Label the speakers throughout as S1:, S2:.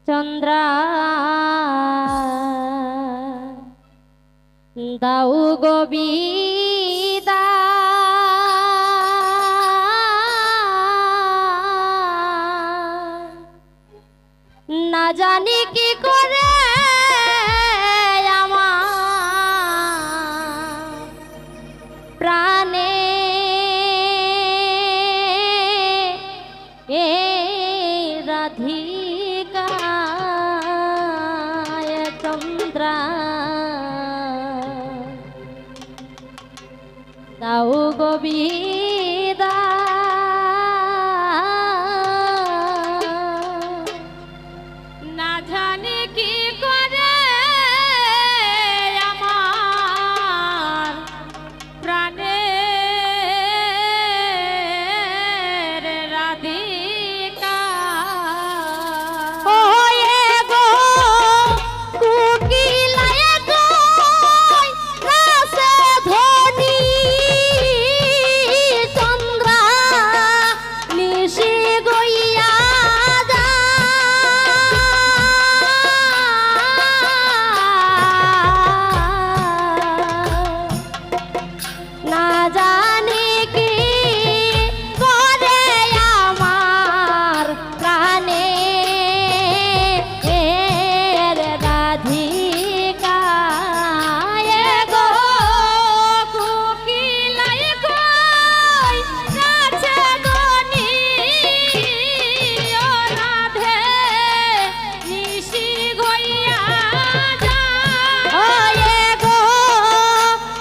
S1: চন্দ্রা দাউ গোবিদা না জানি কি করে আমার প্রাণে এ রাধিকা চন্দ্রা দাউ গোবিদা না জানি কি করে আমার প্রাণের রাধিকা ওয়ে গো কুকিলায় কই রাসে ধনি চন্দ্রা নিশি গইয়া যা না জানি কি করে আমার প্রাণে এর রাধিকা গো কুকিলায় কই কাছে গনি ও রাধে নিশি গইয়া যা ওয়ে গো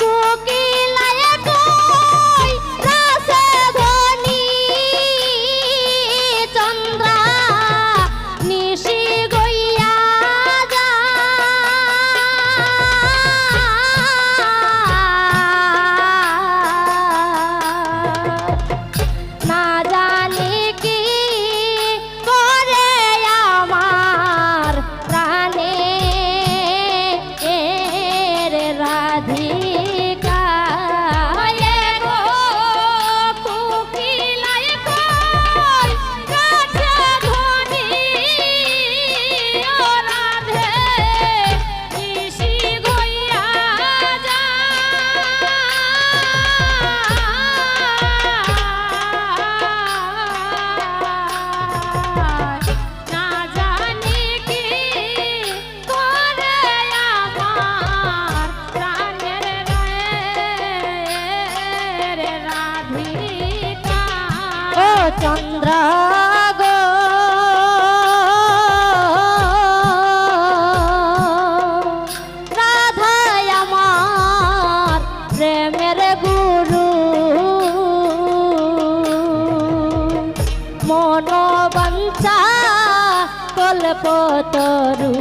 S1: কুকিলায় কই রাসে ধনি চন্দ্রা নিশি গইয়া যা না জানি কি করে আমার প্রাণে এর রাধিকা গো কুকিলায় কই কাছে ধনি ও রাধে নিশি গইয়া যা না জানি কি করে আমার প্রাণের রাধিকা ও চন্দ্রা গো রাধায় আমার প্রেমের গুরু মনোবাঞ্ছা কল্পতরু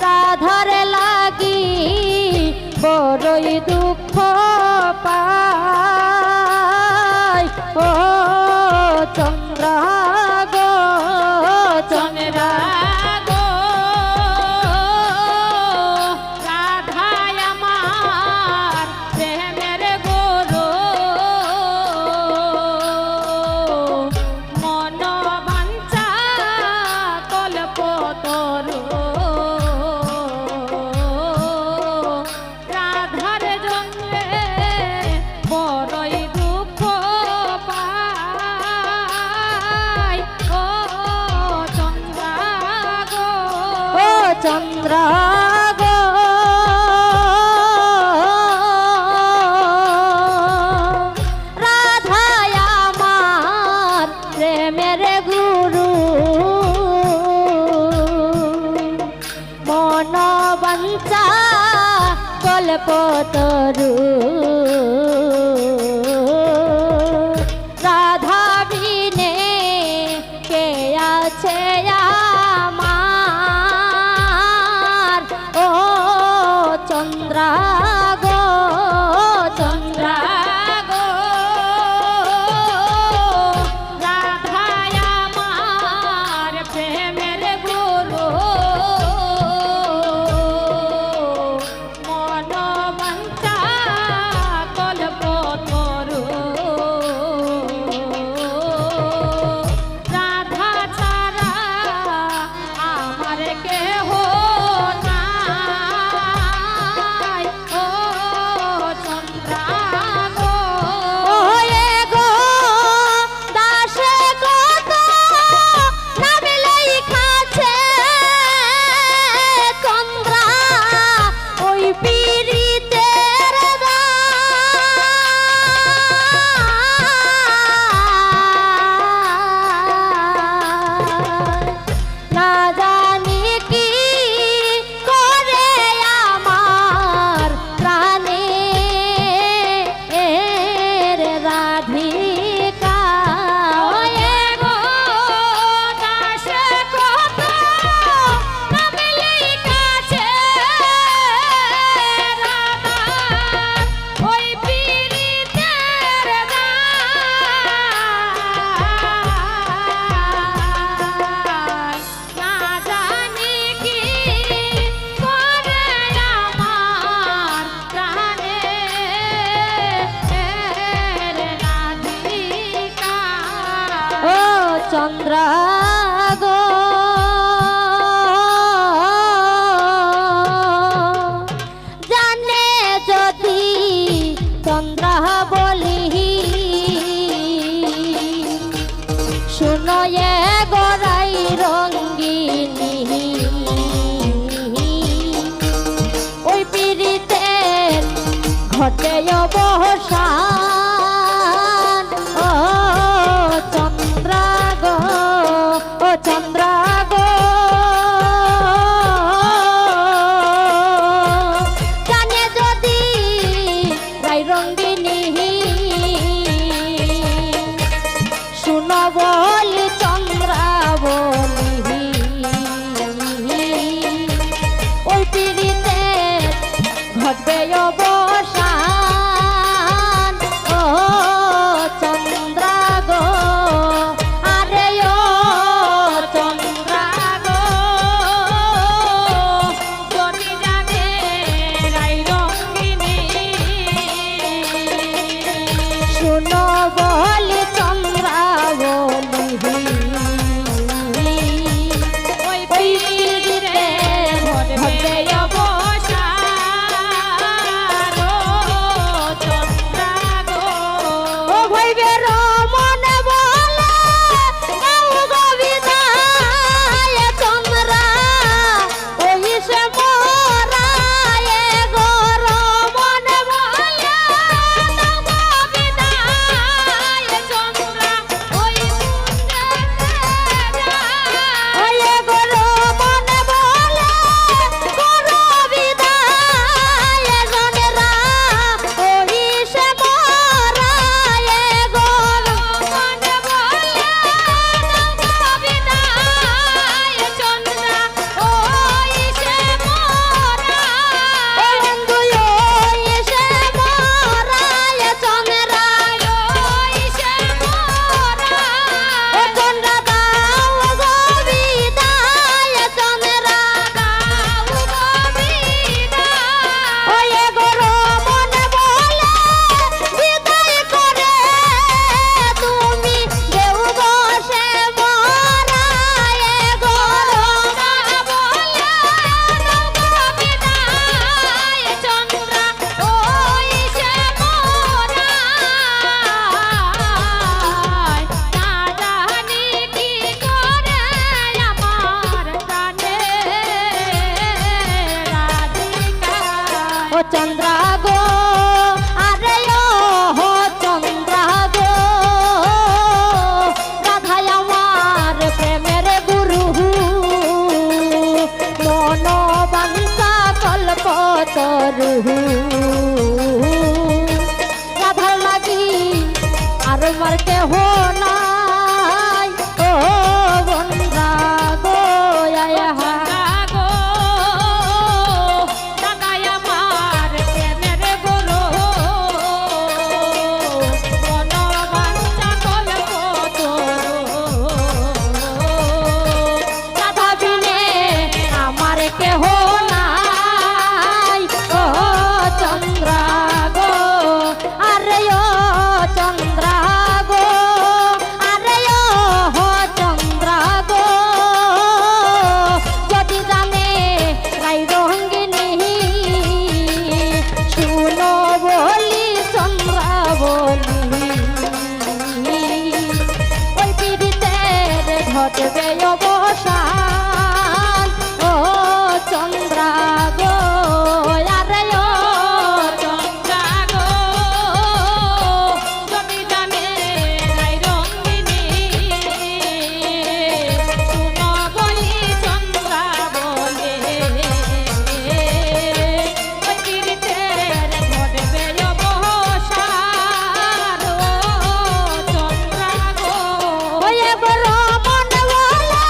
S1: রাধার লাগি বড়ই দুঃখ পাই ও চন্দ্রা গো চন্দ্রা গো রাধায় আমার প্রেমের গুরু মনোবাঞ্ছা কল্পতরু রাধার জন্যে বড়ই দুঃখ পাই ও চন্দ্রা গো ও চন্দ্রা গো রাধায় আমার প্রেমের গুরু মনোবাঞ্ছা কল্পতরু রাধা বিনে কে আছে আমার ও চন্দ্রা গো চন্দ্রা গো রাধায় আমার প্রেমের গুরু মনোবাঞ্ছা কল্পতরু চন্দ্র গো জানে যদি চন্দ্র বলি শুনো এ গড়াই রঙ্গিনী ওই পীড়িতের ঘটে অবসান ও চন্দ্র গো ও চন্দ্র গো জানে যদি রাই রঙ্গিনী শুনো বলি চন্দ্র বলি ওই পীড়িতের ঘটবে অবসান ও চন্দ্র গো আরে ও চন্দ্র গো যদি জানে রাই রঙ্গিনী শুনো বলি চন্দ্র বলি ওই পীড়িতে ঘটবে অবসান ও চন্দ্র গো ও ভাইবের মনে বলে গাও গো বিদায় চন্দ্র ওই সে মোরায় গোর মনে বলে গাও গো বিদায় চন্দ্র ওই ওই গোর মনে বলে গোর বিদায় জনেরা ওই সে মোরায় গোর মনে বলে গাও গো বিদায় চন্দ্র ওই সে মোরায় বন্ধু ওই সে মোরায় চন্দ্র ওই সে মোরায় ও চন্দ্র দাও গো বিদায় চন্দ্র দাও গো বিদায় ওই গোর মনে বলে বিদায় করে তুমি দেও গো সে মোরায় গোর মনে বলে দাও গো বিদায় চন্দ্র ওই সে মোরায় না জানি কি করে আমার প্রাণে রাধিকা ও চন্দ্র গো আরে ও চন্দ্র গো রাধাই আমার প্রেমের গুরু মন বাঞ্ছা কল্প তরু রাধার লাগি আর মার কেহ নাই ও বন্ধা গো আয়া গো রাধাই আমার প্রেমের গুরু মন বাঞ্ছা কল্প তরু রাধা বিনে আমার কেহ নাই ও চন্দ্র গো আরে ও চন্দ্র গো আরে ও চন্দ্র গো যদি জানে রাই রঙ্গিনী শুনো বলি চন্দ্র বলি ওই পীড়িতের ঘটবে অবসান ও চন্দ্র গো আরে ও চন্দ্র গো যদি জানে রাই রঙ্গিনী শুনো বলি চন্দ্র বলে ওই পীড়িতের ঘটবে অবসান ও চন্দ্র গো ওই গোর মনে বলে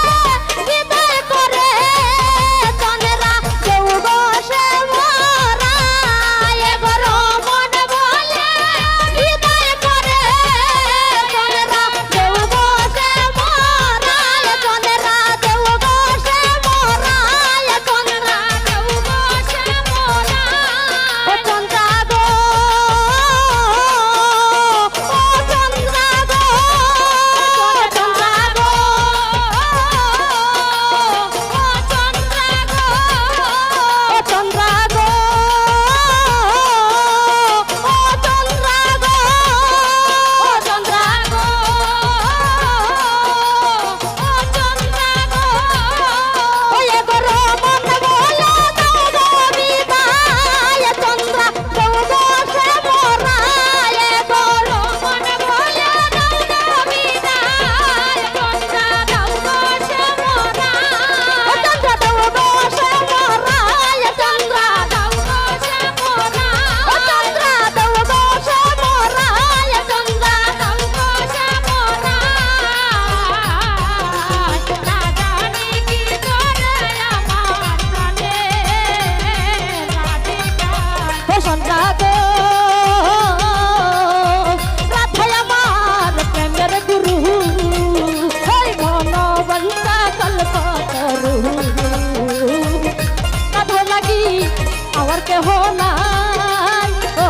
S2: কেহ নাই ও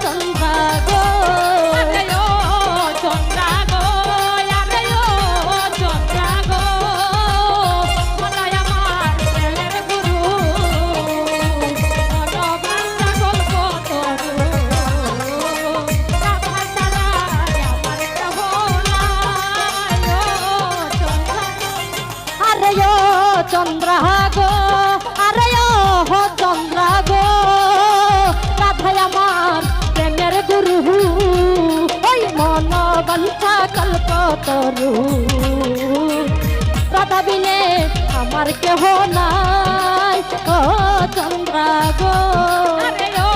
S2: চন্দ্রা গো
S1: আরে ও চন্দ্রা গো আরে ও চন্দ্রা গো মনায় আমার প্রেমের গুরু মনোবাঞ্ছা গল্প তরু রাধা ছাড়া আমার কেহ নাই ও চন্দ্রা
S2: আরে ও চন্দ্রা গো আরে ও চন্দ্রা গো রাধা আমার প্রেমের গুরু ওই মন বাঞ্ছা কল্প তরু রাধা বিনে আমার কেহ নাই ও চন্দ্রা গো
S1: আরে ও